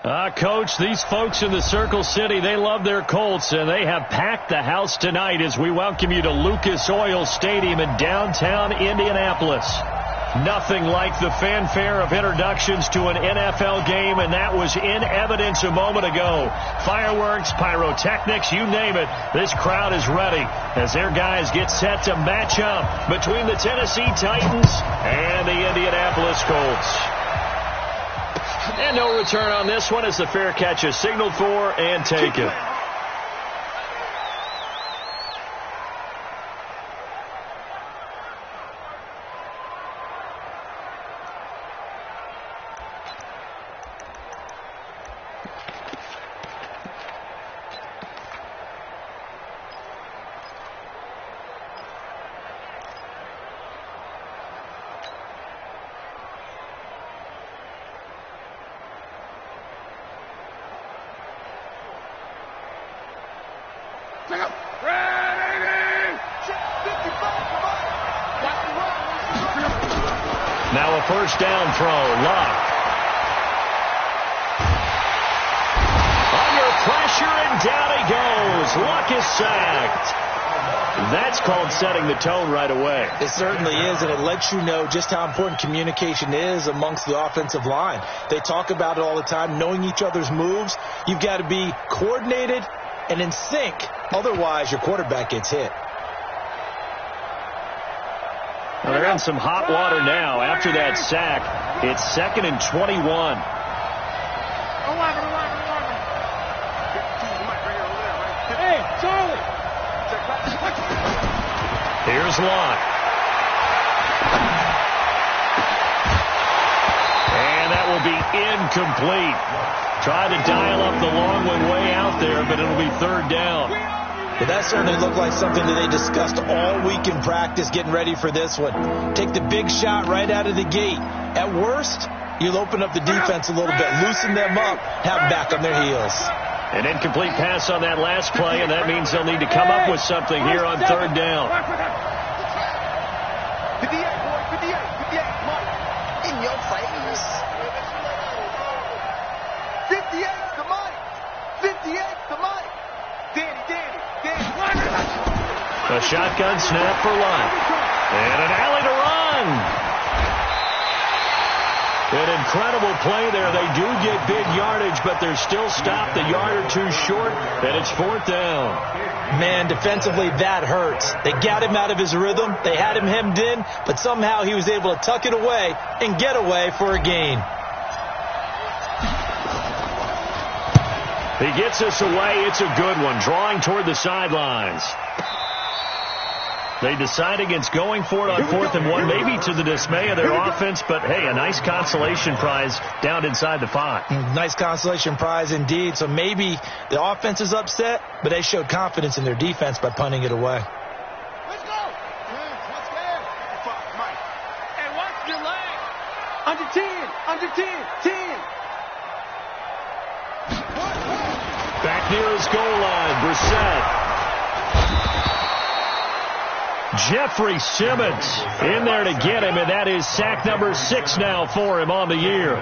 Coach, these folks in the Circle City, they love their Colts, and they have packed the house tonight as we welcome you to Lucas Oil Stadium in downtown Indianapolis. Nothing like the fanfare of introductions to an NFL game, and that was in evidence a moment ago. Fireworks, pyrotechnics, you name it. This crowd is ready as their guys get set to match up between the Tennessee Titans and the Indianapolis Colts. And no return on this one as the fair catch is signaled for and taken. Now a first down throw. Luck. Under pressure, and down he goes. Luck is sacked. That's called setting the tone right away. It certainly is, and it lets you know just how important communication is amongst the offensive line. They talk about it all the time, knowing each other's moves. You've got to be coordinated and in sync. Otherwise, your quarterback gets hit. Well, they're in some hot water now. After that sack, it's 2nd and 21. Hey, Charlie! Here's Locke. And that will be incomplete. Tried to dial up the long one way out there, but it'll be 3rd down. But that certainly looked like something that they discussed all week in practice getting ready for this one. Take the big shot right out of the gate. At worst, you'll open up the defense a little bit, loosen them up, have them back on their heels. An incomplete pass on that last play, and that means they'll need to come up with something here on 3rd down. 58, boy, 58, Mike. In your face. 58's the Mike. 58's the Mike. Danny. A shotgun snap for Lott. And an alley to run. An incredible play there. They do get big yardage, but they're still stopped a yard or two short, and it's 4th down. Man, defensively, that hurts. They got him out of his rhythm. They had him hemmed in, but somehow he was able to tuck it away and get away for a gain. He gets us away. It's a good one. Drawing toward the sidelines. They decide against going for it on 4th and 1, maybe to the dismay of their offense, but hey, a nice consolation prize down inside the 5. Nice consolation prize indeed. So maybe the offense is upset, but they showed confidence in their defense by punting it away. Let's go. Let's go. Mike. And watch your leg. Under 10. Back near his goal line, Brissett. Jeffrey Simmons in there to get him, and that is sack number 6 now for him on the year.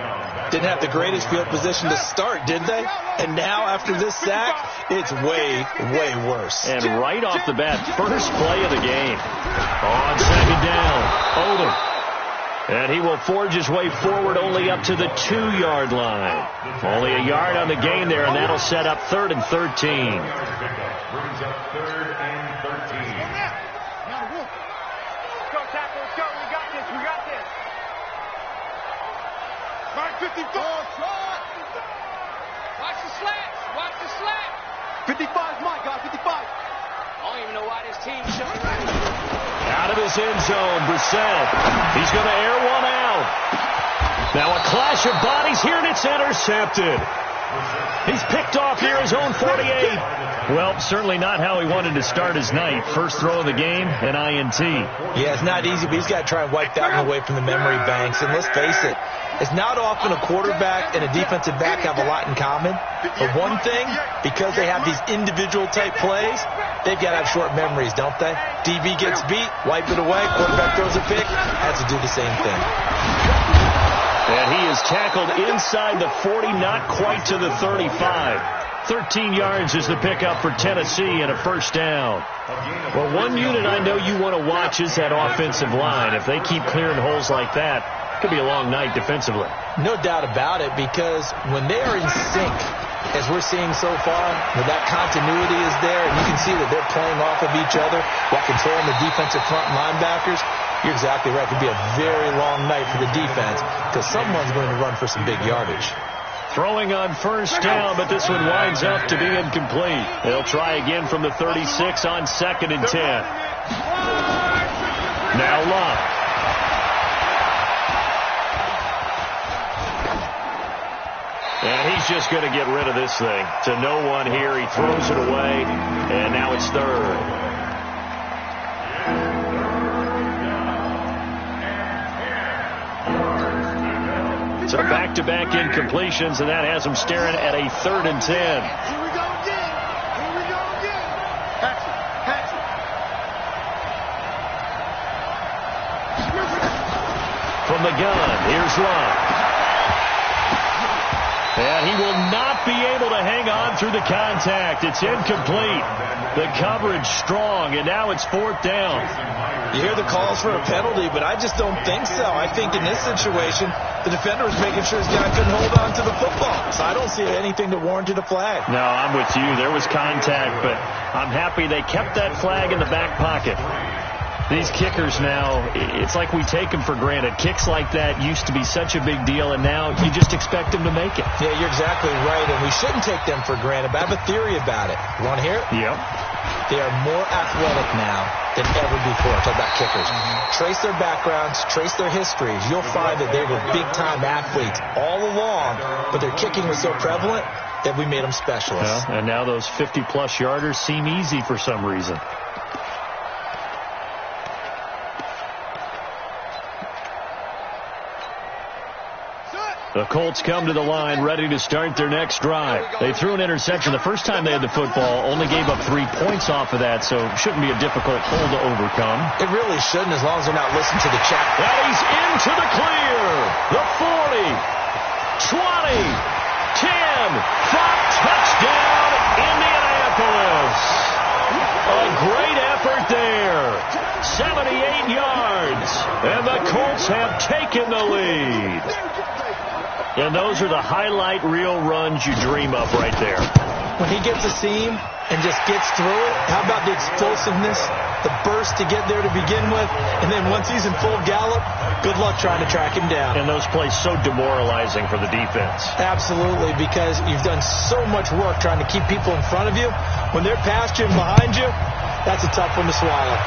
Didn't have the greatest field position to start, did they? And now after this sack, it's way worse. And right off the bat, first play of the game. On 2nd down, Odom. And he will forge his way forward only up to the 2-yard line. Only a yard on the gain there, and that'll set up 3rd and 13. We got this. Mark 54. Watch the slats. 55's my guy, 55. I don't even know why this team's showing right now. Out of his end zone, Brissett. He's going to air one out. Now a clash of bodies here, and it's intercepted. He's picked off near his own 48. Well, certainly not how he wanted to start his night. First throw of the game, an INT. Yeah, it's not easy, but he's got to try and wipe that one away from the memory banks. And let's face it, it's not often a quarterback and a defensive back have a lot in common. But one thing, because they have these individual type plays, they've got to have short memories, don't they? DB gets beat, wipe it away, quarterback throws a pick, has to do the same thing. And he is tackled inside the 40, not quite to the 35. 13 yards is the pickup for Tennessee and a first down. Well, one unit I know you want to watch is that offensive line. If they keep clearing holes like that, it could be a long night defensively. No doubt about it, because when they are in sync, as we're seeing so far, where that continuity is there, and you can see that they're playing off of each other while controlling the defensive front linebackers, you're exactly right. It could be a very long night for the defense because someone's going to run for some big yardage. Throwing on first down, but this one winds up to be incomplete. They'll try again from the 36 on 2nd and 10. Now Love. And he's just going to get rid of this thing. To no one here. He throws it away, and now it's 3rd. So back-to-back incompletions, and that has them staring at a 3rd and 10. Here we go again. Here we go again. Hatchet. From the gun, here's Love. And he will not be able to hang on through the contact. It's incomplete. The coverage strong, and now it's 4th down. You hear the calls for a penalty, but I just don't think so. I think in this situation, the defender was making sure his guy couldn't hold on to the football. So I don't see anything that warranted a flag. No, I'm with you. There was contact, but I'm happy they kept that flag in the back pocket. These kickers now, it's like we take them for granted. Kicks like that used to be such a big deal, and now you just expect them to make it. Yeah, you're exactly right, and we shouldn't take them for granted, but I have a theory about it. You want to hear it? Yep. They are more athletic now than ever before. Talk about kickers. Trace their backgrounds, trace their histories. You'll find that they were big-time athletes all along, but their kicking was so prevalent that we made them specialists. Yeah, and now those 50-plus yarders seem easy for some reason. The Colts come to the line ready to start their next drive. They threw an interception the first time they had the football, only gave up 3 points off of that, so shouldn't be a difficult hole to overcome. It really shouldn't, as long as they're not listening to the chat. And he's into the clear. The 40, 20, 10, 5, touchdown, Indianapolis. A great effort there. 78 yards. And the Colts have taken the lead. And those are the highlight reel runs you dream of right there. When he gets a seam and just gets through it, how about the explosiveness, the burst to get there to begin with, and then once he's in full gallop, good luck trying to track him down. And those plays so demoralizing for the defense. Absolutely, because you've done so much work trying to keep people in front of you. When they're past you and behind you, that's a tough one to swallow.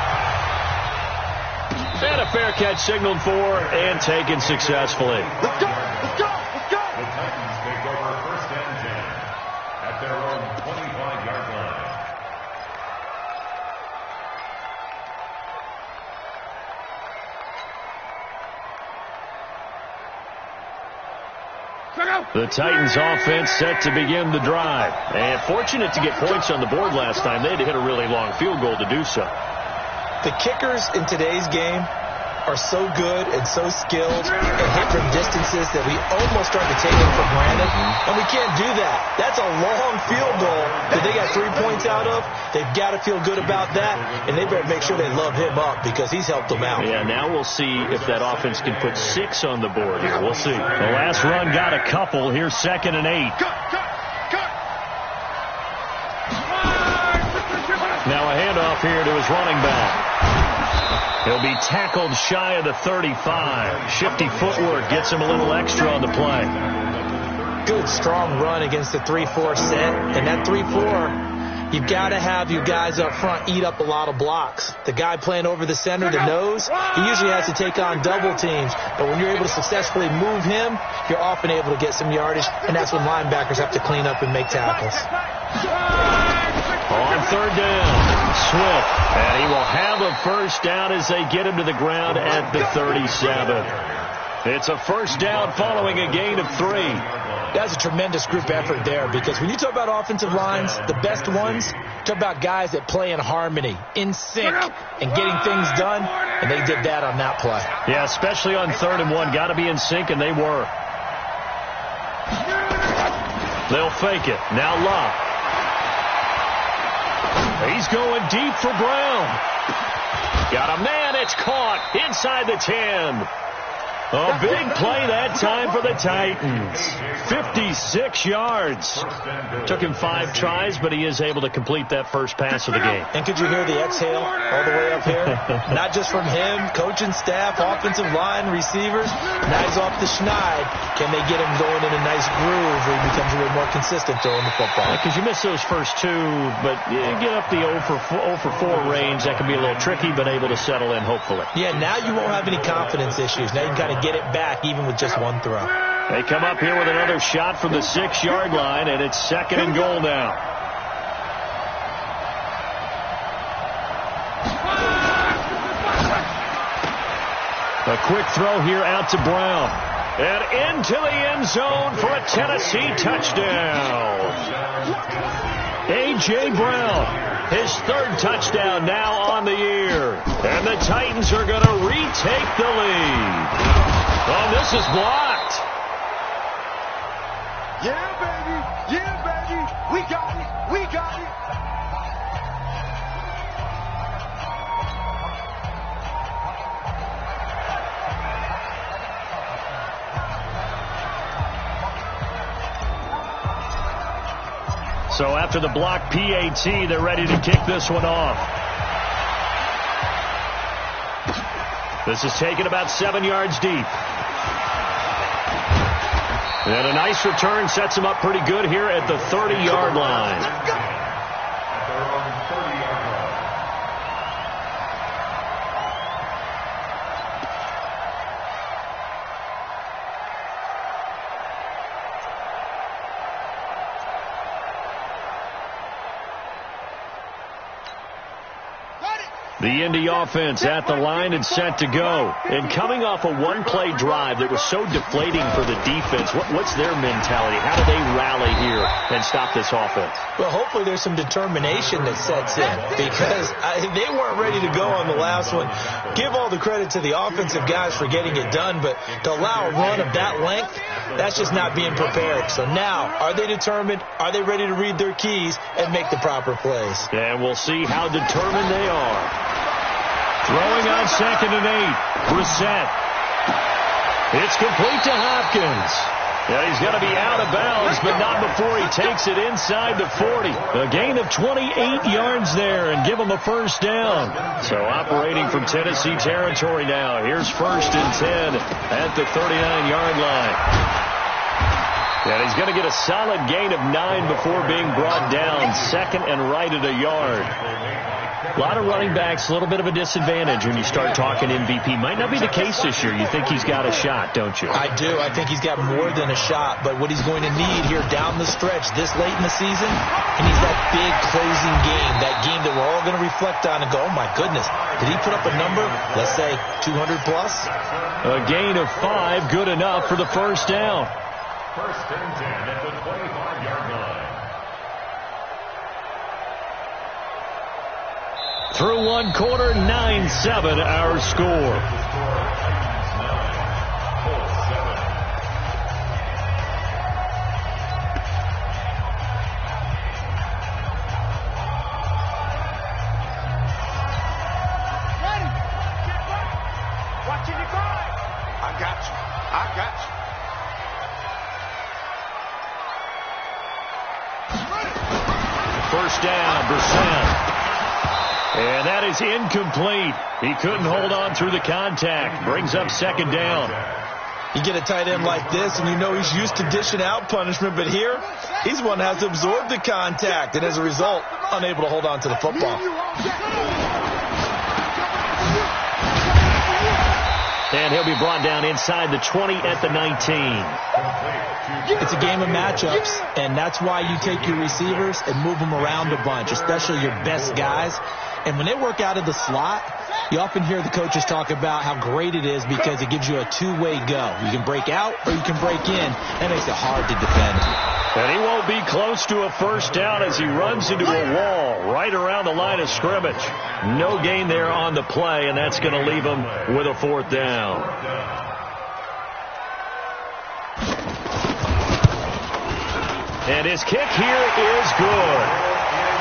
And a fair catch signaled for and taken successfully. Let's go. Let's go. Let's go. The Titans take over 1st and 10 at their own 25-yard line. The Titans offense set to begin the drive. And fortunate to get points on the board last time. They had to hit a really long field goal to do so. The kickers in today's game are so good and so skilled and hit from distances that we almost start to take them for granted. And we can't do that. That's a long field goal that they got 3 points out of. They've got to feel good about that, and they better make sure they love him up because he's helped them out. Yeah, now we'll see if that offense can put 6 on the board here. We'll see. The last run got a couple. Here's 2nd and 8. Now a handoff here to his running back. He'll be tackled shy of the 35. Shifty footwork gets him a little extra on the play. Good, strong run against the 3-4 set. And that 3-4, you've got to have you guys up front eat up a lot of blocks. The guy playing over the center, the nose, he usually has to take on double teams. But when you're able to successfully move him, you're often able to get some yardage. And that's when linebackers have to clean up and make tackles. On 3rd down, Swift, and he will have a first down as they get him to the ground at the 37. It's a first down following a gain of 3. That's a tremendous group effort there, because when you talk about offensive lines, the best ones, talk about guys that play in harmony, in sync, and getting things done, and they did that on that play. Yeah, especially on 3rd and 1. Got to be in sync, and they were. They'll fake it. Now Love. He's going deep for Brown. Got a man. It's caught inside the 10. A big play that time for the Titans. 56 yards. Took him 5 tries, but he is able to complete that first pass of the game. And could you hear the exhale all the way up here? Not just from him, coaching staff, offensive line, receivers. Now he's off the schneid. Can they get him going in a nice groove where he becomes a little more consistent throwing the football? Because you miss those first 2, but you get up the 0 for 4 range. That can be a little tricky, but able to settle in, hopefully. Yeah, now you won't have any confidence issues. Now you can kind of get it back even with just 1 throw. They come up here with another shot from the 6-yard line, and it's 2nd and goal now. A quick throw here out to Brown. And into the end zone for a Tennessee touchdown. A.J. Brown, his 3rd touchdown now on the year. And the Titans are going to retake the lead. Oh, this is blocked. Yeah, baby. Yeah, baby. We got it. We got it. So after the block PAT, they're ready to kick this one off. This is taken about 7 yards deep. And a nice return sets him up pretty good here at the 30-yard line. The Indy offense at the line and set to go. And coming off a one-play drive that was so deflating for the defense, what's their mentality? How do they rally here and stop this offense? Well, hopefully there's some determination that sets in, because they weren't ready to go on the last one. Give all the credit to the offensive guys for getting it done, but to allow a run of that length, that's just not being prepared. So now, are they determined? Are they ready to read their keys and make the proper plays? And we'll see how determined they are. Throwing on 2nd and 8. Brissett. It's complete to Hopkins. Yeah, he's got to be out of bounds, but not before he takes it inside the 40. A gain of 28 yards there and give him a first down. So operating from Tennessee territory now. Here's 1st and 10 at the 39-yard line. And he's going to get a solid gain of 9 before being brought down. 2nd and right at a yard. A lot of running backs, a little bit of a disadvantage when you start talking MVP. Might not be the case this year. You think he's got a shot, don't you? I do. I think he's got more than a shot. But what he's going to need here down the stretch this late in the season, he needs that big closing game, that game that we're all going to reflect on and go, oh, my goodness, did he put up a number, let's say 200 plus? A gain of 5, good enough for the first down. 1st and 10 at the 25-yard line. Through one quarter, 9-7 our score. First down, Brissett. And that is incomplete. He couldn't hold on through the contact. Brings up 2nd down. You get a tight end like this, and you know he's used to dishing out punishment, but here, he's one that has to absorb the contact, and as a result, unable to hold on to the football. And he'll be brought down inside the 20 at the 19. It's a game of matchups, and that's why you take your receivers and move them around a bunch, especially your best guys. And when they work out of the slot, You often hear the coaches talk about how great it is because it gives you a two-way go. You can break out or you can break in. That makes it hard to defend. And he won't be close to a first down as he runs into a wall right around the line of scrimmage. No gain there on the play, and that's going to leave him with a fourth down. And his kick here is good.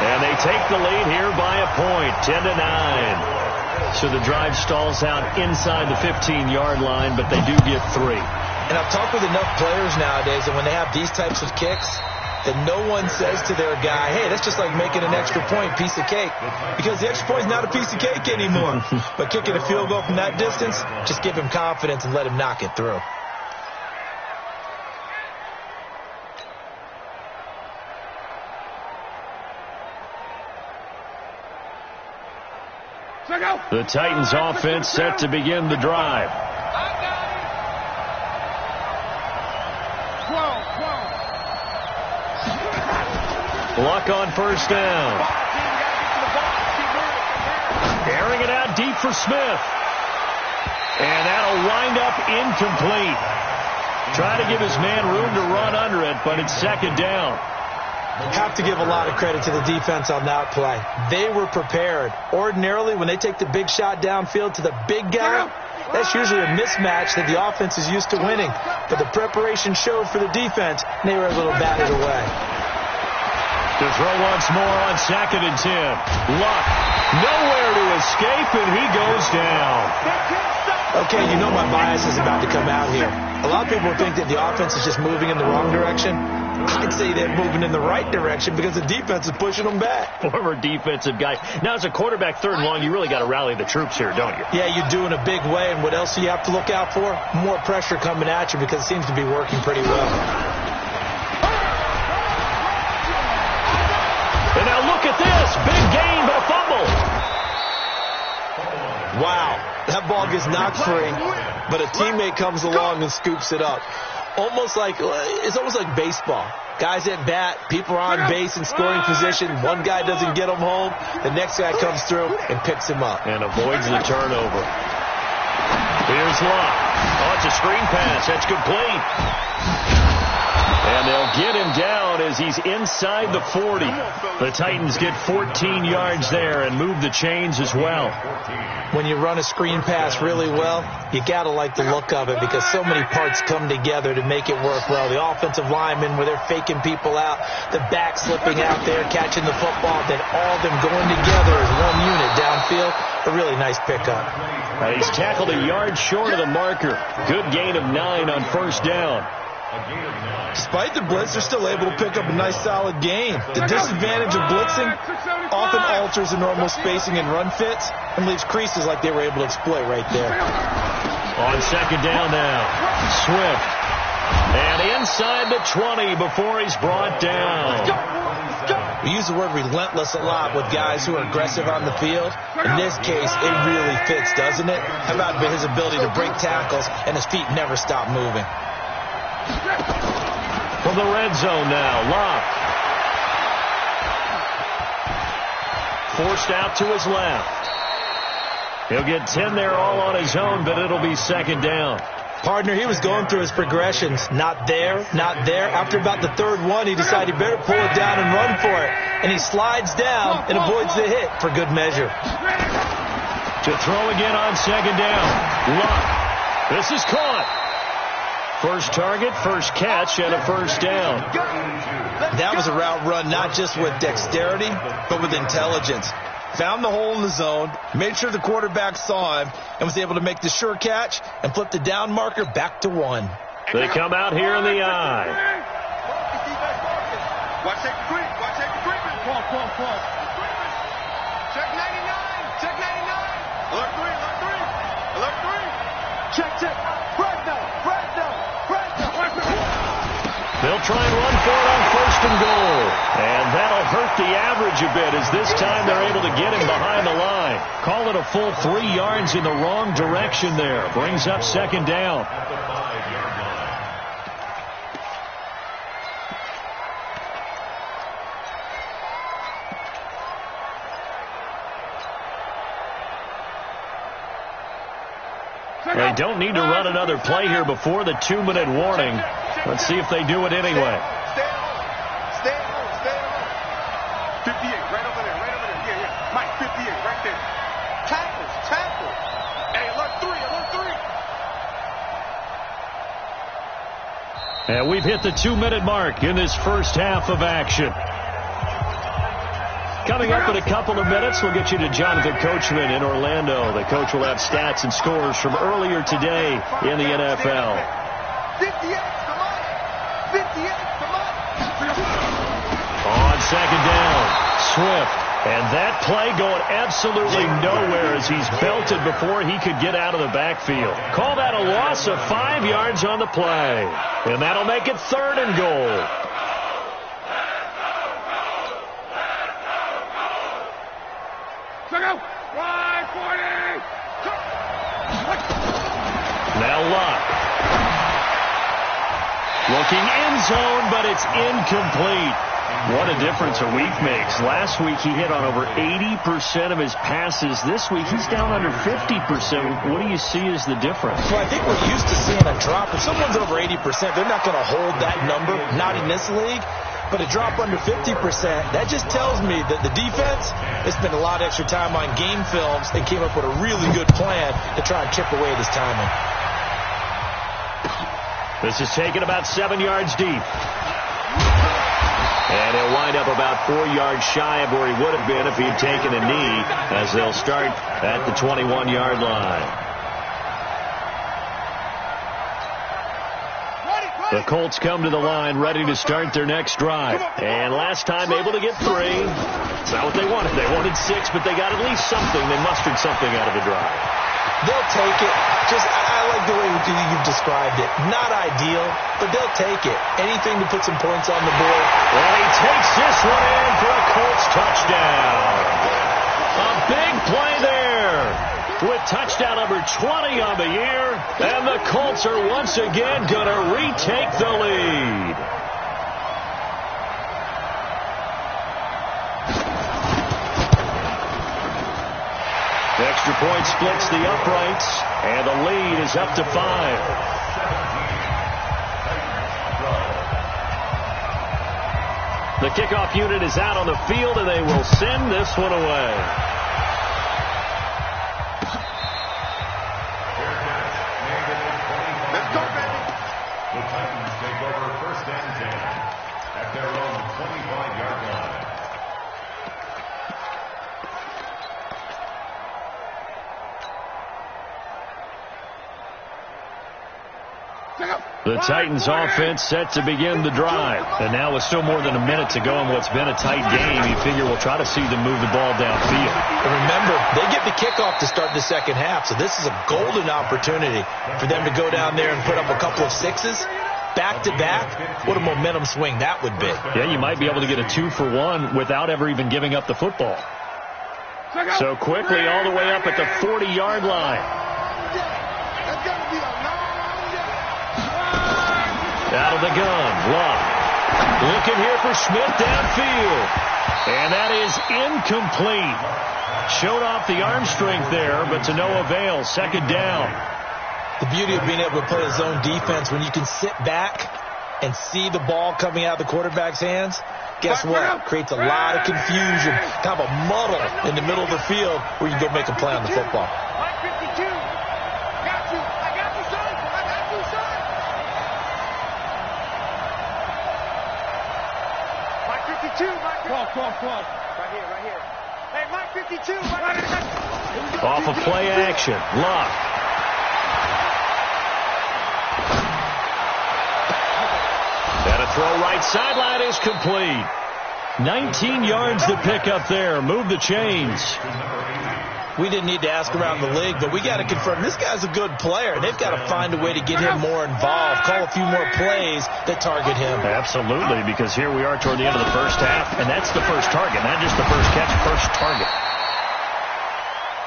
And they take the lead here by a point, 10-9. So the drive stalls out inside the 15-yard line, but they do get 3. And I've talked with enough players nowadays that when they have these types of kicks, that no one says to their guy, hey, that's just like making an extra point, piece of cake. Because the extra point is not a piece of cake anymore. But kicking a field goal from that distance, just give him confidence and let him knock it through. The Titans offense set to begin the drive. Luck on first down. Airing it out deep for Smith. And that'll wind up incomplete. Trying to give his man room to run under it, but it's second down. Have to give a lot of credit to the defense on that play. They were prepared. Ordinarily, when they take the big shot downfield to the big guy, that's usually a mismatch that the offense is used to winning. But the preparation showed for the defense, and they were able to bat it away. To throw once more on 2nd and 10. Luck, nowhere to escape, and he goes down. Okay, you know my bias is about to come out here. A lot of people think that the offense is just moving in the wrong direction. I'd say they're moving in the right direction because the defense is pushing them back. Former defensive guy. Now, as a quarterback, 3rd and long, you really got to rally the troops here, don't you? Yeah, you do in a big way. And what else do you have to look out for? More pressure coming at you because it seems to be working pretty well. And now look at this. Big gain, but a fumble. Wow. That ball gets knocked free, but a teammate comes along and scoops it up. It's almost like baseball. Guys at bat, people are on base in scoring position. One guy doesn't get him home. The next guy comes through and picks him up. And avoids the turnover. Here's Luck. Oh, it's a screen pass. That's complete. And they'll get him down as he's inside the 40. The Titans get 14 yards there and move the chains as well. When you run a screen pass really well, you got to like the look of it because so many parts come together to make it work well. The offensive linemen, where they're faking people out, the back slipping out there, catching the football, then all of them going together as one unit downfield. A really nice pickup. He's tackled a yard short of the marker. Good gain of 9 on first down. Despite the blitz, they're still able to pick up a nice, solid gain. The disadvantage of blitzing often alters the normal spacing and run fits and leaves creases like they were able to exploit right there. On 2nd down now, Swift. And inside the 20 before he's brought down. We use the word relentless a lot with guys who are aggressive on the field. In this case, it really fits, doesn't it? How about his ability to break tackles and his feet never stop moving? From the red zone now, Luck. Forced out to his left. He'll get 10 there all on his own, but it'll be 2nd down. Partner, he was going through his progressions. Not there, not there. After about the 3rd one, he decided he better pull it down and run for it. And he slides down and avoids the hit for good measure. To throw again on 2nd down. Luck. This is caught. First target, first catch, and a first down. That was a route run not just with dexterity, but with intelligence. Found the hole in the zone, made sure the quarterback saw him, and was able to make the sure catch and flip the down marker back to 1. They come out here in the I. Watch that creep. Watch that creep. Pause. Check 99. Check 99. Alert 3. Alert 3. Check. They'll try and run for it on 1st and goal. And that'll hurt the average a bit as this time they're able to get him behind the line. Call it a full 3 yards in the wrong direction there. Brings up 2nd down. They don't need to run another play here before the 2-minute warning. Let's see if they do it anyway. Stay alone. 58, right over there. Yeah. Mike, 58, right there. Tackle. Hey, alert three. And we've hit the 2-minute mark in this first half of action. Coming up in a couple of minutes, we'll get you to Jonathan Coachman in Orlando. The coach will have stats and scores from earlier today in the NFL. 58, come on. 58, come on. On second down, Swift. And that play going absolutely nowhere as he's belted before he could get out of the backfield. Call that a loss of 5 yards on the play. And that'll make it 3rd and goal. Now Luck. Looking end zone, but it's incomplete. What a difference a week makes. Last week he hit on over 80% of his passes. This week he's down under 50%. What do you see as the difference? Well, I think we're used to seeing a drop. If someone's over 80%, they're not going to hold that number, not in this league. But a drop under 50%, that just tells me that the defense has spent a lot of extra time on game films and came up with a really good plan to try and chip away at his timing. This is taken about 7 yards deep. And he'll wind up about 4 yards shy of where he would have been if he'd taken a knee, as they'll start at the 21-yard line. The Colts come to the line ready to start their next drive. And last time able to get 3. It's not what they wanted. They wanted 6, but they got at least something. They mustered something out of the drive. They'll take it. I like the way you've described it. Not ideal, but they'll take it. Anything to put some points on the board. And he takes this one in for a Colts touchdown. A big play there with touchdown number 20 on the year. And the Colts are once again going to retake the lead. Extra point splits the uprights, and the lead is up to 5. The kickoff unit is out on the field, and they will send this one away. Let's go, baby. The Titans take over 1st and 10 at their own 25-yard line. The Titans offense set to begin the drive. And now with still more than a minute to go in what's been a tight game, you figure we'll try to see them move the ball downfield. And remember, they get the kickoff to start the second half, so this is a golden opportunity for them to go down there and put up a couple of 6s. Back-to-back, what a momentum swing that would be. Yeah, you might be able to get a 2-for-1 without ever even giving up the football. So quickly all the way up at the 40-yard line. Out of the gun, Luck. Looking here for Smith downfield. And that is incomplete. Showed off the arm strength there, but to no avail. 2nd down. The beauty of being able to play a zone defense when you can sit back and see the ball coming out of the quarterback's hands, guess what? Creates a lot of confusion, kind of a muddle in the middle of the field where you can go make a play on the football. Mike 52. Got you. I got you, son. I got you, son. Mike 52. Cross. Right here. Hey, Mike 52. Off of play action. Luck. And a throw right sideline is complete. 19 yards to pick up there. Move the chains. We didn't need to ask around the league, but we got to confirm this guy's a good player. They've got to find a way to get him more involved, call a few more plays that target him. Absolutely, because here we are toward the end of the first half, and that's the first target, not just the first catch, first target.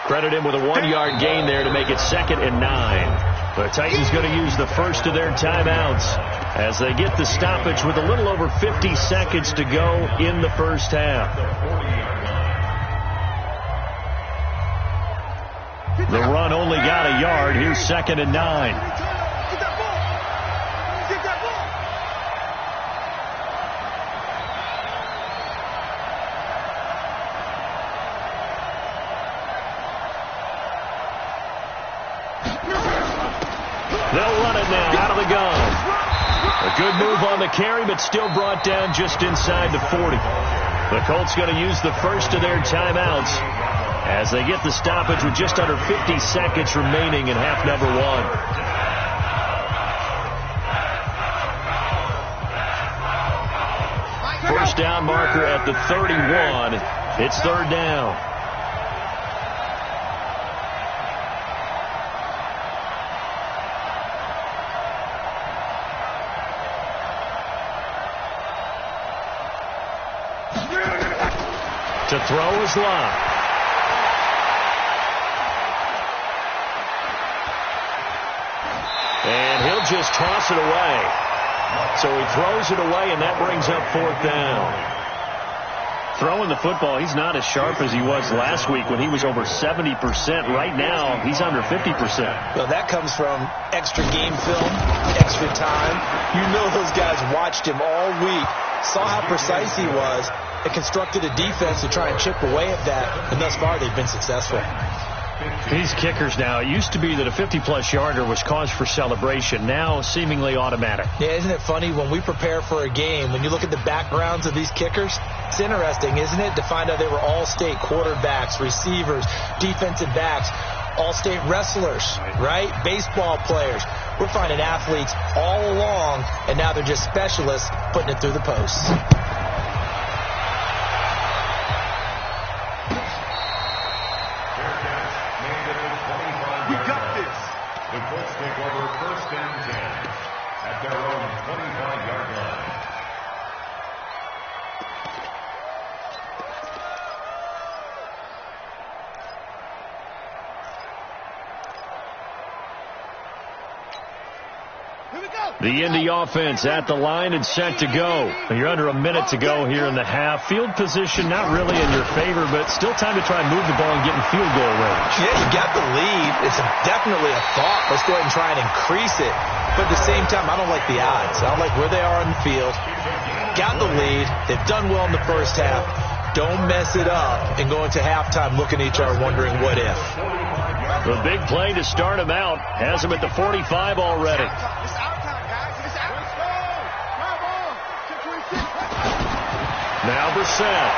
Credit him with a 1-yard gain there to make it 2nd and 9. The Titans going to use the first of their timeouts as they get the stoppage with a little over 50 seconds to go in the first half. The run only got a yard. Here's 2nd and 9. They'll run it now out of the gun. A good move on the carry, but still brought down just inside the 40. The Colts going to use the first of their timeouts as they get the stoppage with just under 50 seconds remaining in half number 1. First down marker at the 31. It's 3rd down. To throw is Lott. And he'll just toss it away. So he throws it away, and that brings up 4th down. Throwing the football, he's not as sharp as he was last week when he was over 70%. Right now, he's under 50%. Well, that comes from extra game film, extra time. You know those guys watched him all week, saw how precise he was, and constructed a defense to try and chip away at that, and thus far they've been successful. These kickers now, it used to be that a 50-plus yarder was cause for celebration. Now seemingly automatic. Yeah, isn't it funny when we prepare for a game, when you look at the backgrounds of these kickers, it's interesting, isn't it, to find out they were all-state quarterbacks, receivers, defensive backs, all-state wrestlers, right? Baseball players. We're finding athletes all along, and now they're just specialists putting it through the posts. The Colts take over 1st and 10 at their own 25-yard line. The Indy offense at the line and set to go. You're under a minute to go here in the half. Field position not really in your favor, but still time to try and move the ball and get in field goal range. Yeah, you got the lead. It's definitely a thought. Let's go ahead and try and increase it. But at the same time, I don't like the odds. I don't like where they are on the field. Got the lead. They've done well in the first half. Don't mess it up and go into halftime looking at each other wondering what if. The big play to start him out has him at the 45 already. Now Brissett.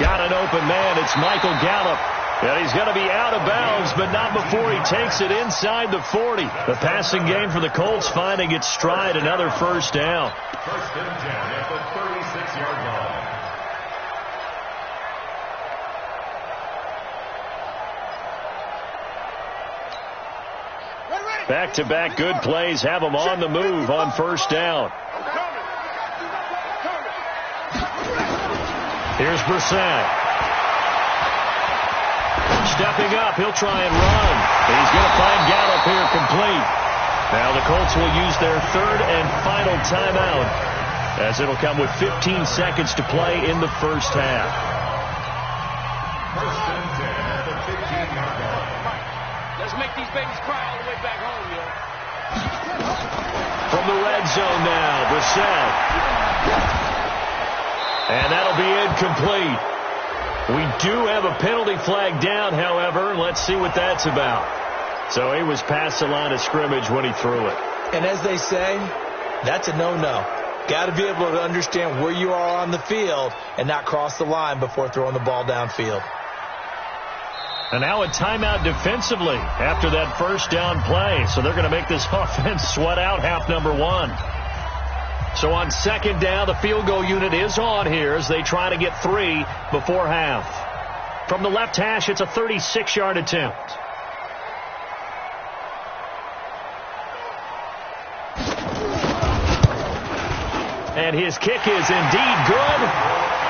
Got an open man. It's Michael Gallup. And he's going to be out of bounds, but not before he takes it inside the 40. The passing game for the Colts finding its stride. Another first down. 1st and 10 at the 36-yard line. Back-to-back good plays have them on the move on first down. Here's Brissett. Stepping up, he'll try and run. He's going to find Gallup here complete. Now the Colts will use their 3rd and final timeout as it'll come with 15 seconds to play in the first half. 1st and 10 at the 15-yard line. Let's make these babies cry all the way back home, yo. From the red zone now, Brissett. And that'll be incomplete. We do have a penalty flag down, however. Let's see what that's about. So he was past the line of scrimmage when he threw it. And as they say, that's a no-no. Got to be able to understand where you are on the field and not cross the line before throwing the ball downfield. And now a timeout defensively after that first down play. So they're going to make this offense sweat out half number 1. So on 2nd down, the field goal unit is on here as they try to get 3 before half. From the left hash, it's a 36-yard attempt. And his kick is indeed good.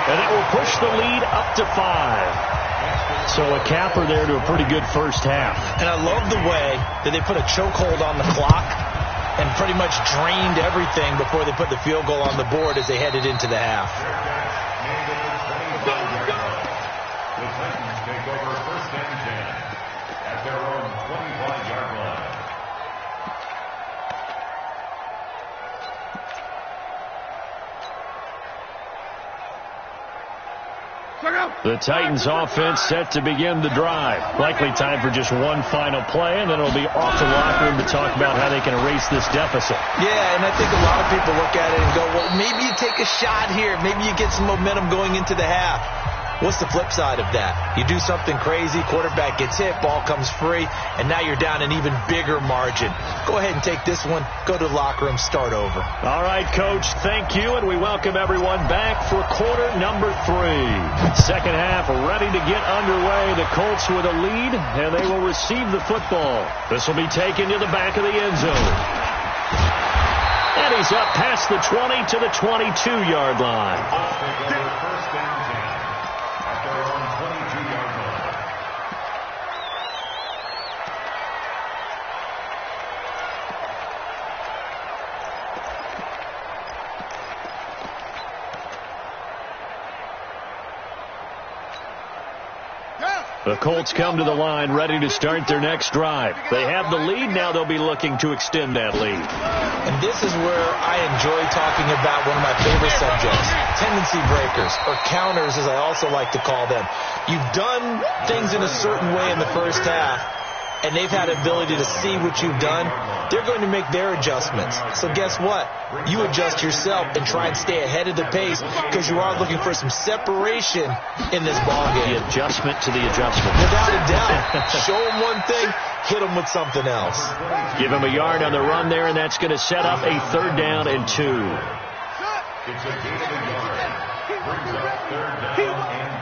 And that will push the lead up to 5. So a capper there to a pretty good first half. And I love the way that they put a chokehold on the clock and pretty much drained everything before they put the field goal on the board as they headed into the half. Titans take over first and 10 at their own 25-yard line. The Titans offense set to begin the drive. Likely time for just one final play, and then it'll be off the locker room to talk about how they can erase this deficit. Yeah, and I think a lot of people look at it and go, well, maybe you take a shot here. Maybe you get some momentum going into the half. What's the flip side of that? You do something crazy, quarterback gets hit, ball comes free, and now you're down an even bigger margin. Go ahead and take this one, go to the locker room, start over. All right, Coach, thank you, and we welcome everyone back for quarter number 3. Second half ready to get underway. The Colts with a lead, and they will receive the football. This will be taken to the back of the end zone. And he's up past the 20 to the 22-yard line. First and 10 at their own 22-yard line. The Colts come to the line ready to start their next drive. They have the lead. Now they'll be looking to extend that lead. And this is where I enjoy talking about one of my favorite subjects, tendency breakers, or counters as I also like to call them. You've done things in a certain way in the first half, and they've had the ability to see what you've done. They're going to make their adjustments. So guess what? You adjust yourself and try and stay ahead of the pace because you are looking for some separation in this ballgame. The adjustment to the adjustment. Without a doubt. Show them one thing, hit them with something else. Give him a yard on the run there, and that's going to set up a 3rd down and 2. It's a gain of a yard. Brings up 3rd down and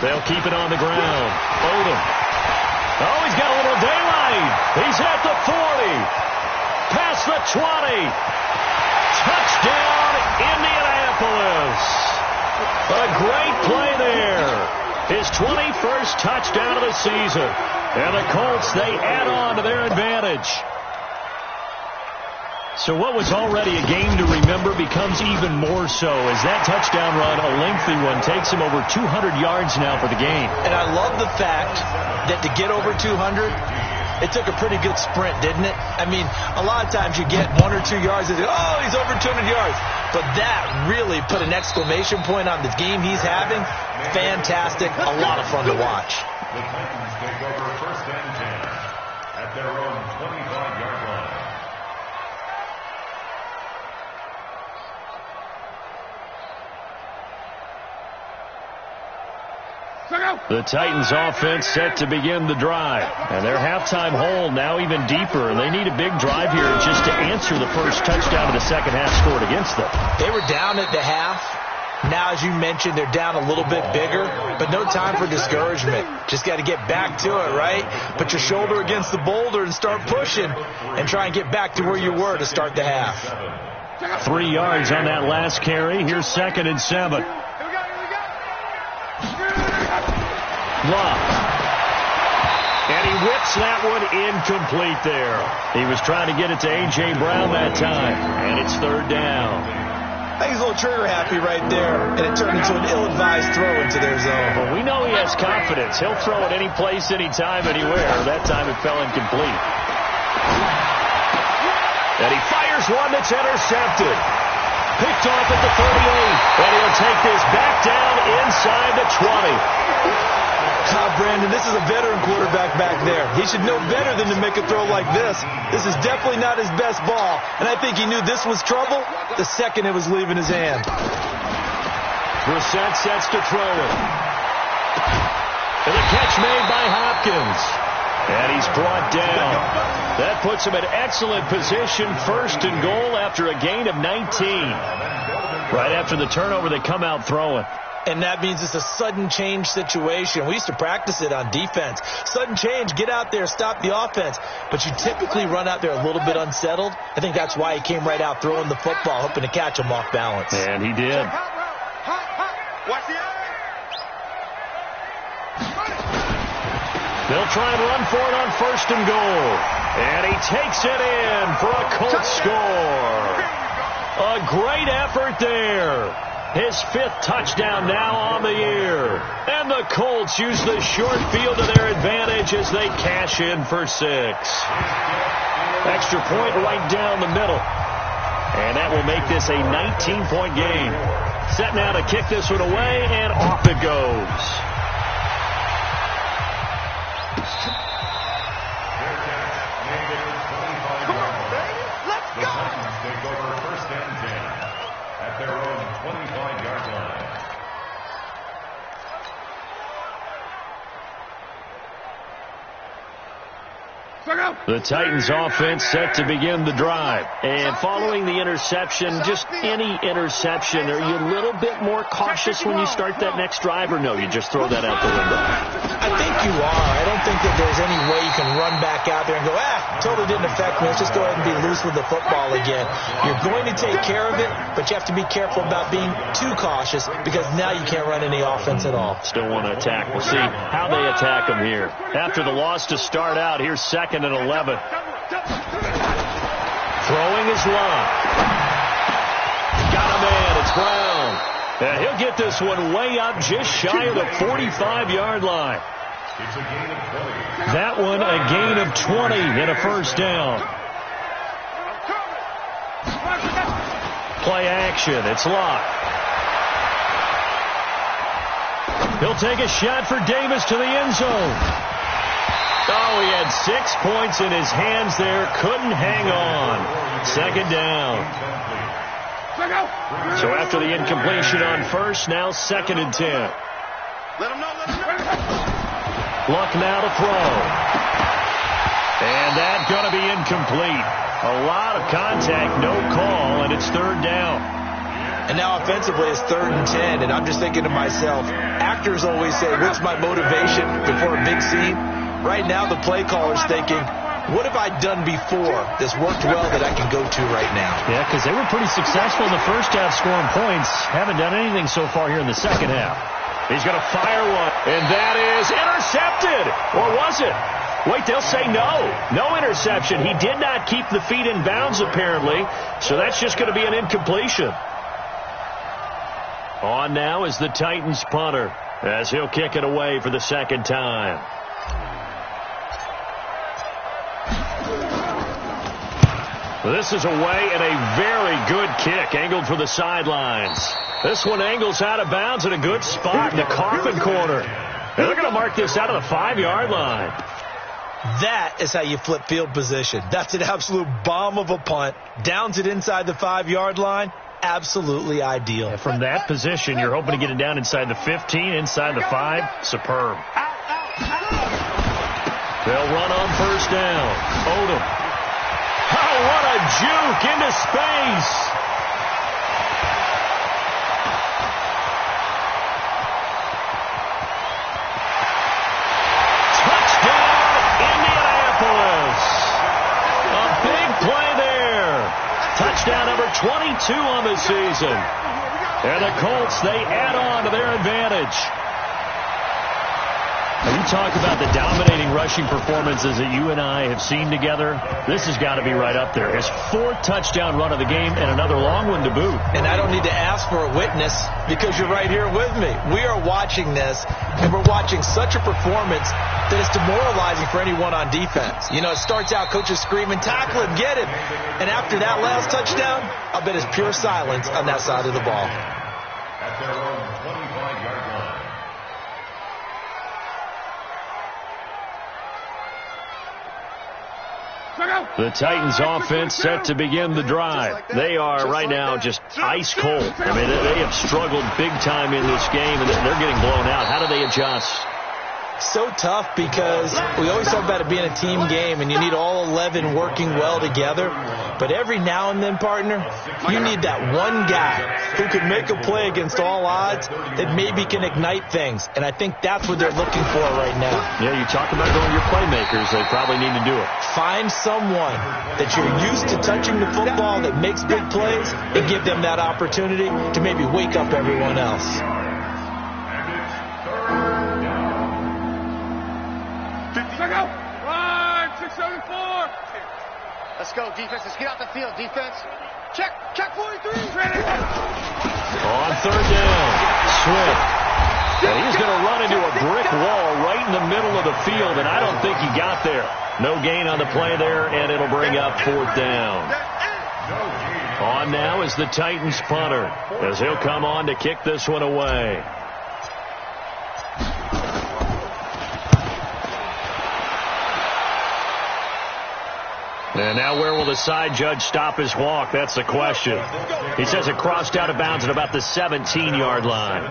2. They'll keep it on the ground. Odom. Oh, he's got a little daylight. He's at the 40. Past the 20. Touchdown, Indianapolis. A great play there. His 21st touchdown of the season. And the Colts, they add on to their advantage. So what was already a game to remember becomes even more so as that touchdown run, a lengthy one, takes him over 200 yards now for the game. And I love the fact that to get over 200, it took a pretty good sprint, didn't it? I mean, a lot of times you get 1 or 2 yards and oh, he's over 200 yards. But that really put an exclamation point on the game he's having. Fantastic. A lot of fun to watch. The Titans take over first and 10 at their own 25-yard line. The Titans offense set to begin the drive. And their halftime hole now even deeper. And they need a big drive here just to answer the first touchdown of the second half scored against them. They were down at the half. Now, as you mentioned, they're down a little bit bigger. But no time for discouragement. Just got to get back to it, right? Put your shoulder against the boulder and start pushing. And try and get back to where you were to start the half. 3 yards on that last carry. Here's 2nd and 7. Love. And he whips that one incomplete there. He was trying to get it to A.J. Brown that time. And it's 3rd down. I think he's a little trigger happy right there. And it turned into an ill-advised throw into their zone. But we know he has confidence. He'll throw it any place, anytime, anywhere. That time it fell incomplete. And he fires one that's intercepted. Picked off at the 38. And he'll take this back down inside the 20. Brandon, this is a veteran quarterback back there. He should know better than to make a throw like this. This is definitely not his best ball. And I think he knew this was trouble the second it was leaving his hand. Brissett sets to throw it. And the catch made by Hopkins. And he's brought down. That puts him in excellent position, 1st and goal after a gain of 19. Right after the turnover, they come out throwing. And that means it's a sudden change situation. We used to practice it on defense. Sudden change, get out there, stop the offense. But you typically run out there a little bit unsettled. I think that's why he came right out throwing the football, hoping to catch him off balance. And he did. Watch the eye. They'll try and run for it on 1st and goal. And he takes it in for a Colts score. A great effort there. His 5th touchdown now on the year. And the Colts use the short field to their advantage as they cash in for 6. Extra point right down the middle. And that will make this a 19-point game. Set now to kick this one away, and off it goes. The Titans take over first and 10 at their own 25-yard line. The Titans offense set to begin the drive. And following the interception, just any interception, are you a little bit more cautious when you start that next drive, or no, you just throw that out the window? I think you are. I don't think that there's any way you can run back out there and go, totally didn't affect me. Let's just go ahead and be loose with the football again. You're going to take care of it, but you have to be careful about being too cautious because now you can't run any offense at all. Still want to attack. We'll see how they attack them here. After the loss to start out, here's 2nd and 11. Throwing his line. Got a man. It's Brown. And he'll get this one way up just shy of the 45-yard line. It's a gain of 20. That one a gain of 20 and a first down. Play action. It's locked. He'll take a shot for Davis to the end zone. Oh, he had 6 points in his hands there. Couldn't hang on. 2nd down. So after the incompletion on first, now 2nd and 10. Let him know. Luck now to throw. And that's going to be incomplete. A lot of contact, no call, and it's 3rd down. And now offensively it's 3rd and 10, and I'm just thinking to myself, actors always say, what's my motivation before a big scene? Right now the play caller's thinking, what have I done before that's worked well that I can go to right now? Yeah, because they were pretty successful in the first half scoring points. Haven't done anything so far here in the second half. He's going to fire one, and that is intercepted. Or was it? Wait, they'll say no. No interception. He did not keep the feet in bounds, apparently, so that's just going to be an incompletion. On now is the Titans punter as he'll kick it away for the 2nd time. This is away and a very good kick angled for the sidelines. This one angles out of bounds in a good spot in the coffin corner. And they're going to mark this out of the 5-yard line. That is how you flip field position. That's an absolute bomb of a punt. Downs it inside the 5-yard line. Absolutely ideal. And from that position, you're hoping to get it down inside the 15, inside the 5. Superb. They'll run on first down. Odom. Oh, what a juke into space. Touchdown, Indianapolis. A big play there. Touchdown number 22 on the season. And the Colts, they add on to their advantage. You talk about the dominating rushing performances that you and I have seen together. This has got to be right up there. His 4th touchdown run of the game and another long one to boot. And I don't need to ask for a witness because you're right here with me. We are watching this, and we're watching such a performance that it's demoralizing for anyone on defense. You know, it starts out coaches screaming, tackle him, get him. And after that last touchdown, I bet it's pure silence on that side of the ball. At their own 25-yard line. The Titans offense set to begin the drive. They are right now just ice cold. I mean, they have struggled big time in this game, and they're getting blown out. How do they adjust? So tough because we always talk about it being a team game and you need all 11 working well together. But every now and then, partner, you need that one guy who can make a play against all odds that maybe can ignite things. And I think that's what they're looking for right now. Yeah, you talk about going your playmakers. They probably need to do it. Find someone that you're used to touching the football that makes big plays and give them that opportunity to maybe wake up everyone else. Let's go, defense. Let's get out the field, defense. Check 43. On third down, Swift. And he's going to run into a brick wall right in the middle of the field, and I don't think he got there. No gain on the play there, and it'll bring up fourth down. On now is the Titans punter, as he'll come on to kick this one away. And now where will the side judge stop his walk? That's the question. He says it crossed out of bounds at about the 17-yard line.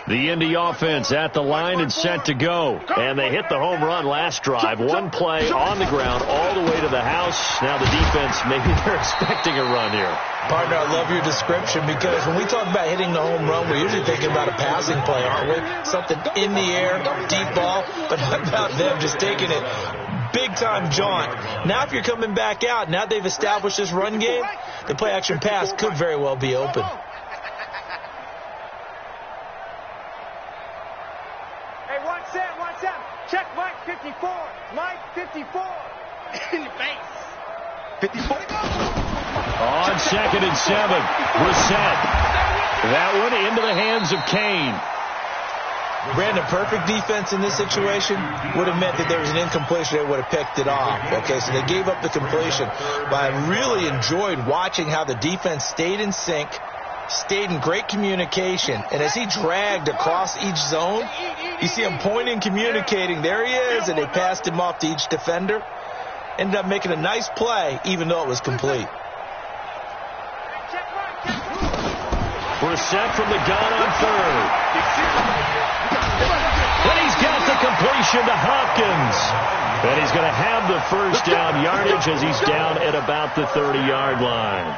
The Indy offense at the line and set to go. And they hit the home run last drive. One play on the ground all the way to the house. Now the defense, maybe they're expecting a run here. Partner, I love your description because when we talk about hitting the home run, we're usually thinking about a passing play, aren't we? Something in the air, deep ball. But how about them just taking it big-time jaunt? Now if you're coming back out, now they've established this run game, the play-action pass could very well be open. Check Mike 54. Mike 54. In your face. 54. On 2nd and 7. Brissett. That one into the hands of Kane. Brandon, perfect defense in this situation would have meant that there was an incompletion. They would have picked it off. Okay, so they gave up the completion. But I really enjoyed watching how the defense stayed in sync, stayed in great communication, and as he dragged across each zone, you see him pointing, communicating. There he is, and they passed him off to each defender. Ended up making a nice play, even though it was complete. Brissett from the gun on third. And he's got the completion to Hopkins. And he's going to have the first down yardage as he's down at about the 30-yard line.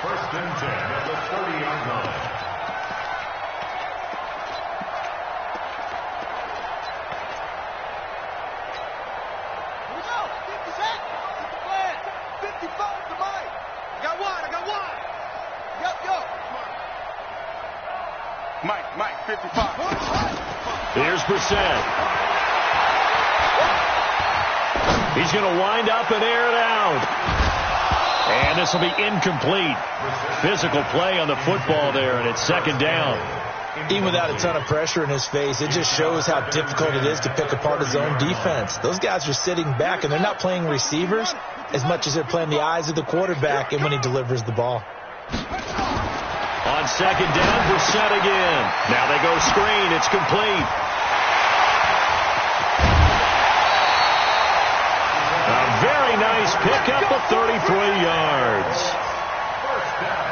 First and 10 at the 30-yard line. Here we go. 50 set. What's the plan? 55 to Mike. I got one. Yo. Mike, 55. Here's Brissett. He's going to wind up and air it out. And this will be incomplete. Physical play on the football there, and it's second down. Even without a ton of pressure in his face, it just shows how difficult it is to pick apart his own defense. Those guys are sitting back, and they're not playing receivers as much as they're playing the eyes of the quarterback and when he delivers the ball. On second down, Brissett again. Now they go screen. It's complete. A very nice pickup of 33 yards. First down.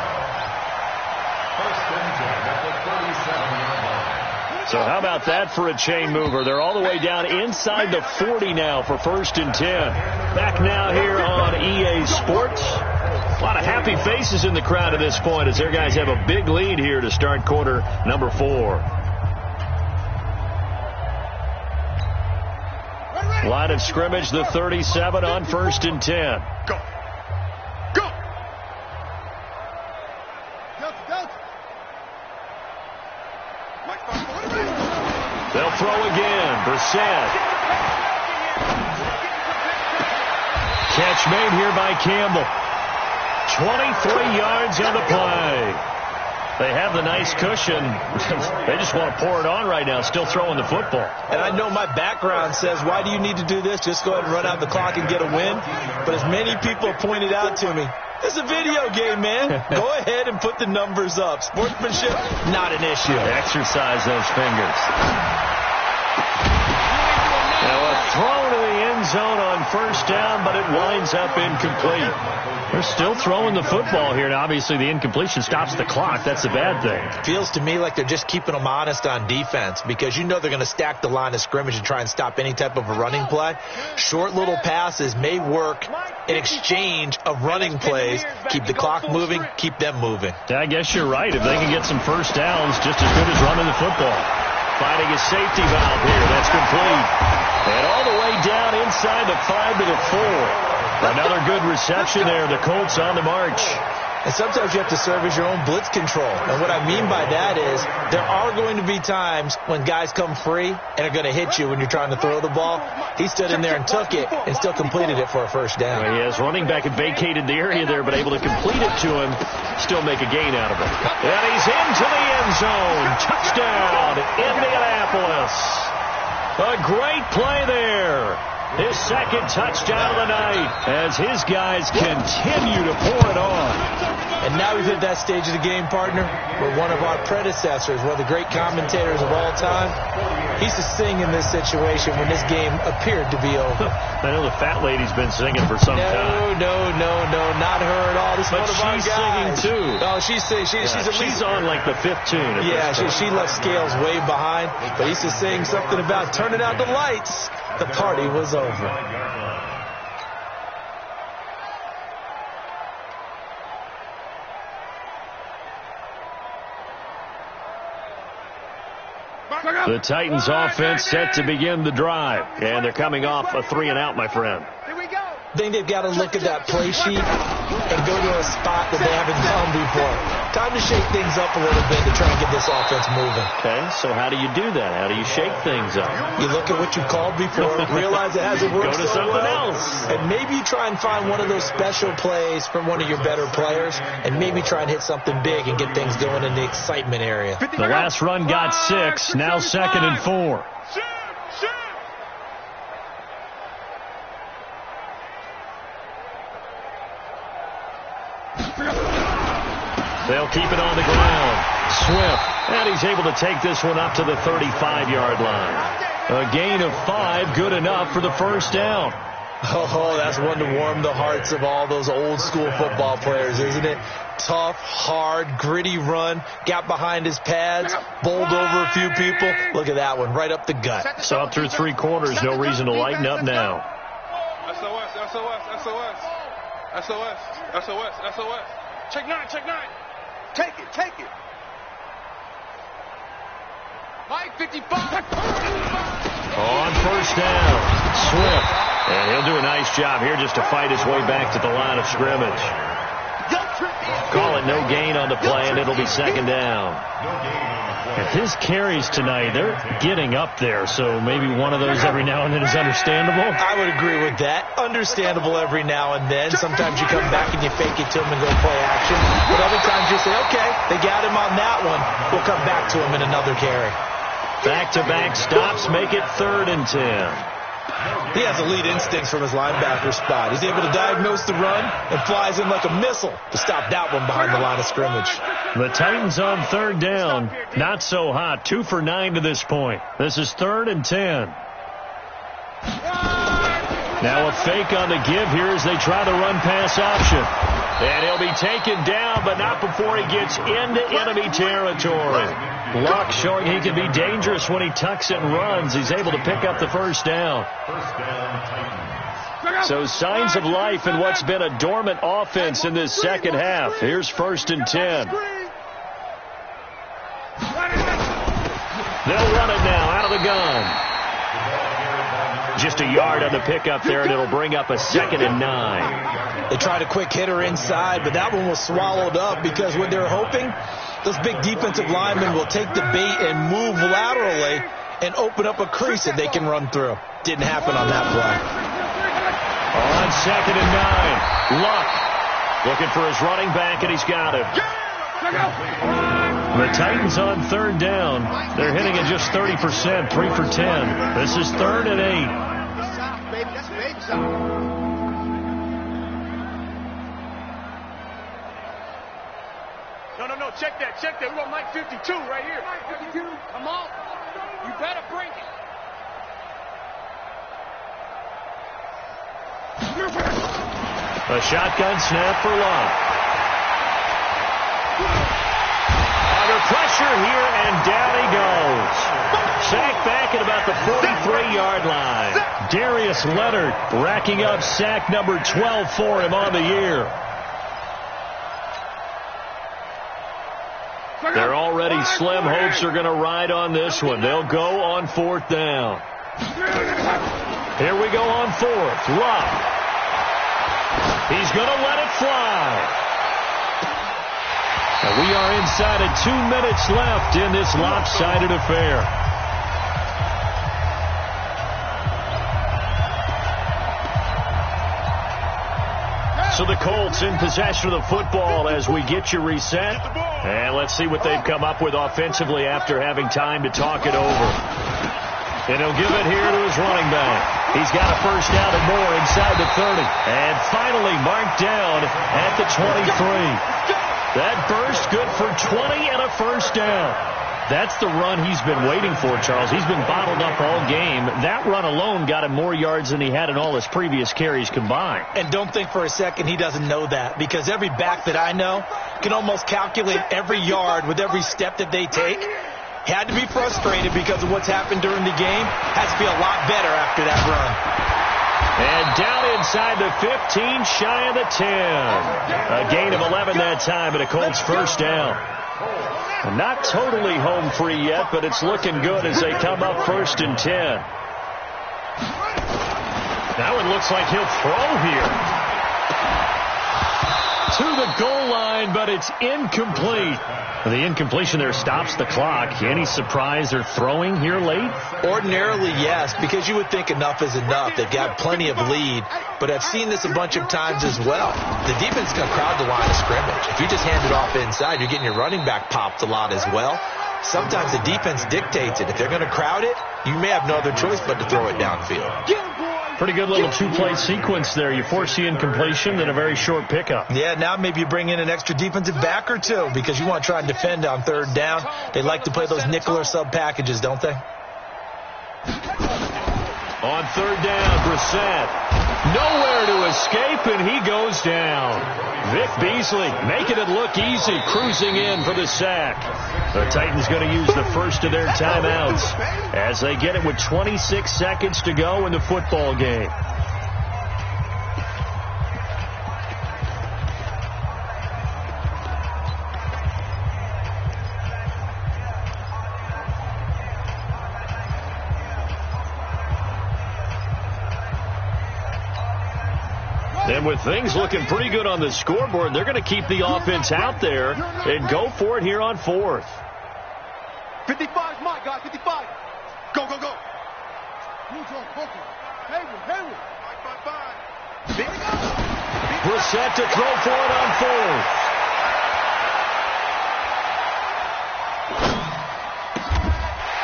First and 10 at the 37-yard line. So how about that for a chain mover? They're all the way down inside the 40 now for first and 10. Back now here on EA Sports. A lot of happy faces in the crowd at this point as their guys have a big lead here to start quarter number 4. Line of scrimmage, the 37 on first and 10. Go. They'll throw again. Brissett. Catch made here by Campbell. 23 yards on the play. They have the nice cushion. They just want to pour it on right now, still throwing the football. And I know my background says, why do you need to do this? Just go ahead and run out the clock and get a win. But as many people have pointed out to me, it's a video game, man. Go ahead and put the numbers up. Sportsmanship, not an issue. Exercise those fingers. Now a throw to the end zone on first down, but it winds up incomplete. They're still throwing the football here. Now, obviously, the incompletion stops the clock. That's a bad thing. Feels to me like they're just keeping them honest on defense because you know they're going to stack the line of scrimmage and try and stop any type of a running play. Short little passes may work in exchange of running plays. Keep the clock moving, keep them moving. I guess you're right. If they can get some first downs, just as good as running the football. Finding a safety valve here. That's complete. And all the way down inside the 5 to the 4. Another good reception there. The Colts on the march. And sometimes you have to serve as your own blitz control. And what I mean by that is there are going to be times when guys come free and are going to hit you when you're trying to throw the ball. He stood in there and took it and still completed it for a first down. Well, yes, running back had vacated the area there, but able to complete it to him, still make a gain out of it. And he's into the end zone. Touchdown, Indianapolis. A great play there. His second touchdown of the night as his guys continue to pour it on. And now we've hit that stage of the game, partner, where one of our predecessors, one of the great commentators of all time, he used to sing in this situation when this game appeared to be over. I know the fat lady's been singing for some time. No, not her at all. This is one of our guys. She's singing too. Oh, she's singing. She's on like the fifth tune. Yeah, she left Scales way behind, but he used to sing something about turning out the lights. The party was over. The Titans offense set to begin the drive, and they're coming off a 3-and-out, my friend. Here we go. I think they've got to look at that play sheet and go to a spot that they haven't gone before. Time to shake things up a little bit to try and get this offense moving. Okay, so how do you do that? How do you shake things up? You look at what you called before, realize it hasn't worked Go to something else. And maybe you try and find one of those special plays from one of your better players, and maybe try and hit something big and get things going in the excitement area. The last run got 6, now 2nd and 4. They'll keep it on the ground. Swift, and he's able to take this one up to the 35-yard line. A gain of 5, good enough for the first down. Oh, that's one to warm the hearts of all those old-school football players, isn't it? Tough, hard, gritty run, got behind his pads, bowled over a few people. Look at that one, right up the gut. Saw through 3 quarters, no reason to lighten up now. SOS. Check 9. Take it. Mike, 55. On first down, Swift. And he'll do a nice job here just to fight his way back to the line of scrimmage. Call it no gain on the play, and it'll be 2nd down. And his carries tonight, they're getting up there, so maybe one of those every now and then is understandable. I would agree with that. Understandable every now and then. Sometimes you come back and you fake it to him and go play action. But other times you say, okay, they got him on that one. We'll come back to him in another carry. Back-to-back stops make it 3rd and 10. He has elite instincts from his linebacker spot. He's able to diagnose the run and flies in like a missile to stop that one behind the line of scrimmage. The Titans on 3rd down. Not so hot. 2 for 9 to this point. This is 3rd and 10. Now a fake on the give here as they try the run-pass option. And he'll be taken down, but not before he gets into enemy territory. Luck showing he can be dangerous when he tucks it and runs. He's able to pick up the first down. So signs of life in what's been a dormant offense in this second half. Here's 1st and 10. They'll run it now out of the gun. Just a yard on the pickup there, and it'll bring up a 2nd and 9. They tried a quick hitter inside, but that one was swallowed up because what they're hoping, those big defensive linemen will take the bait and move laterally and open up a crease that they can run through. Didn't happen on that play. On 2nd and 9, Luck looking for his running back, and he's got him. The Titans on 3rd down. They're hitting at just 30%, 3 for 10. This is 3rd and 8. No, check that. We want Mike 52 right here. Mike 52. Come on. You better bring it. A shotgun snap for Luck. Under pressure here, and down he goes. Sacked back at about the 43-yard line. Darius Leonard racking up sack number 12 for him on the year. Their already slim hopes are going to ride on this one. They'll go on 4th down. Here we go on 4th. Luck. He's going to let it fly. And we are inside of 2 minutes left in this lopsided affair. So the Colts in possession of the football as we get you reset. And let's see what they've come up with offensively after having time to talk it over. And he'll give it here to his running back. He's got a first down and more inside the 30. And finally marked down at the 23. That burst good for 20 and a first down. That's the run he's been waiting for, Charles. He's been bottled up all game. That run alone got him more yards than he had in all his previous carries combined. And don't think for a second he doesn't know that, because every back that I know can almost calculate every yard with every step that they take. Had to be frustrated because of what's happened during the game. Has to be a lot better after that run. And down inside the 15, shy of the 10. A gain of 11 that time, and a Colts first down. Not totally home free yet, but it's looking good as they come up 1st and 10. Now it looks like he'll throw here. To the goal line, but it's incomplete. The incompletion there stops the clock. Any surprise they're throwing here late? Ordinarily, yes, because you would think enough is enough. They've got plenty of lead, but I've seen this a bunch of times as well. The defense is going to crowd the line of scrimmage. If you just hand it off inside, you're getting your running back popped a lot as well. Sometimes the defense dictates it. If they're going to crowd it, you may have no other choice but to throw it downfield. Pretty good little two-play sequence there. You force the incompletion, then a very short pickup. Yeah, now maybe you bring in an extra defensive back or two because you want to try and defend on 3rd down. They like to play those nickel or sub packages, don't they? On 3rd down, Brissett. Nowhere to escape, and he goes down. Vic Beasley making it look easy, cruising in for the sack. The Titans going to use the first of their timeouts as they get it with 26 seconds to go in the football game. And with things looking pretty good on the scoreboard, they're going to keep the offense out there and go for it here on 4th. 55 is mine, guys. 55. Go, go, go. Brissett to throw for it on 4th.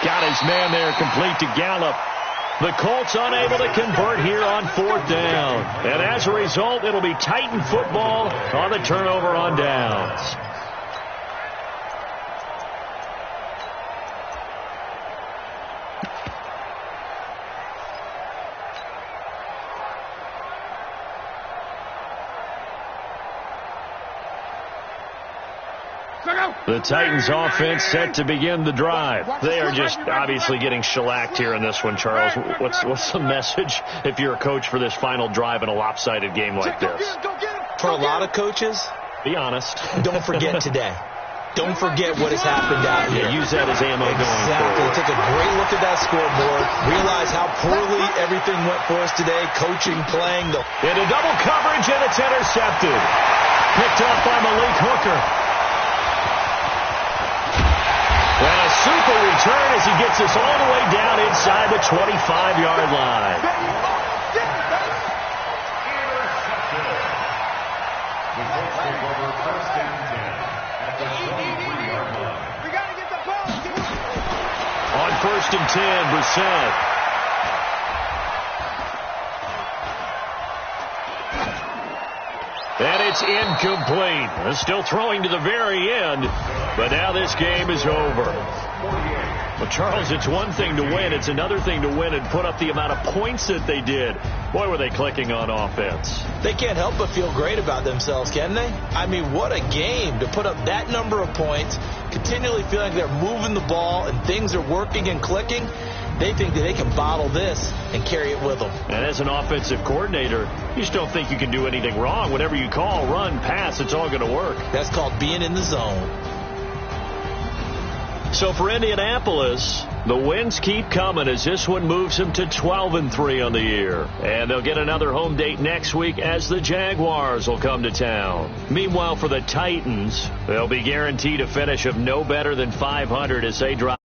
Got his man there, complete to Gallup. The Colts unable to convert here on 4th down. And as a result, it'll be Titan football on the turnover on downs. The Titans offense set to begin the drive. They are just obviously getting shellacked here in this one, Charles. What's the message if you're a coach for this final drive in a lopsided game like this? For a lot of coaches, be honest. Don't forget today. Don't forget what has happened out here. Yeah, use that as ammo going Exactly. forward. Take a great look at that scoreboard. Realize how poorly everything went for us today. Coaching, playing. Into double coverage, and it's intercepted. Picked up by Malik Hooker. And a super return as he gets us all the way down inside the 25-yard line. On 1st and 10, Brissett. And it's incomplete. They're still throwing to the very end, but now this game is over. Well, Charles, it's one thing to win. It's another thing to win and put up the amount of points that they did. Boy, were they clicking on offense. They can't help but feel great about themselves, can they? I mean, what a game to put up that number of points, continually feeling they're moving the ball and things are working and clicking. They think that they can bottle this and carry it with them. And as an offensive coordinator, you just don't think you can do anything wrong. Whatever you call, run, pass, it's all going to work. That's called being in the zone. So for Indianapolis, the wins keep coming as this one moves them to 12-3 on the year. And they'll get another home date next week as the Jaguars will come to town. Meanwhile, for the Titans, they'll be guaranteed a finish of no better than 500 as they drop.